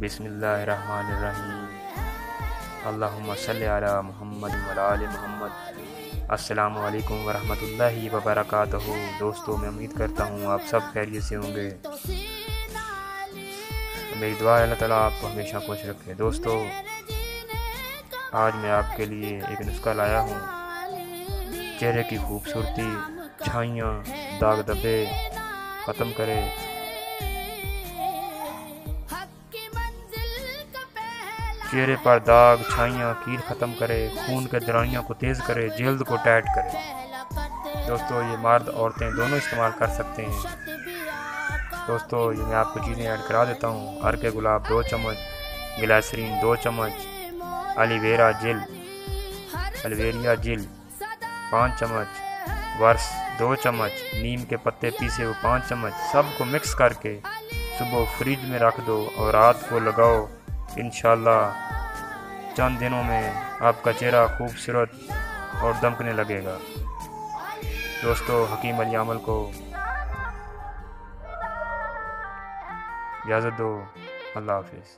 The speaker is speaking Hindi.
बिस्मिल्लाहिर्रहमानिर्रहीम। अल्लाहुम्मा सल्लि अला मुहम्मद व अला आलि मुहम्मद। अस्सलामु अलैकुम व रहमतुल्लाहि व बरकातहू। दोस्तों, मैं उम्मीद करता हूँ आप सब खैरियत से होंगे। मेरी दुआ है अल्लाह ताला आपको हमेशा खुश रखे। दोस्तों, आज मैं आपके लिए एक नुस्खा लाया हूँ। चेहरे की खूबसूरती, छाइयाँ, दाग धब्बे ख़त्म करे, चेहरे पर दाग, छाइयाँ, कील ख़त्म करे, खून के दौरानियों को तेज़ करे, जल्द को टाइट करे। दोस्तों, ये मर्द औरतें दोनों इस्तेमाल कर सकते हैं। दोस्तों, ये मैं आपको चीज़ें ऐड करा देता हूँ। अर्के गुलाब 2 चम्मच, ग्लिसरीन 2 चम्मच, एलोवेरा जेल 5 चम्मच, वर्स 2 चम्मच, नीम के पत्ते पीसे हुए 5 चम्मच। सबको मिक्स करके सुबह फ्रिज में रख दो और रात को लगाओ। इंशाल्लाह चंद दिनों में आपका चेहरा खूबसूरत और दमकने लगेगा। दोस्तों, हकीम अली अमल को इजाज़त दो। अल्लाह हाफिज़।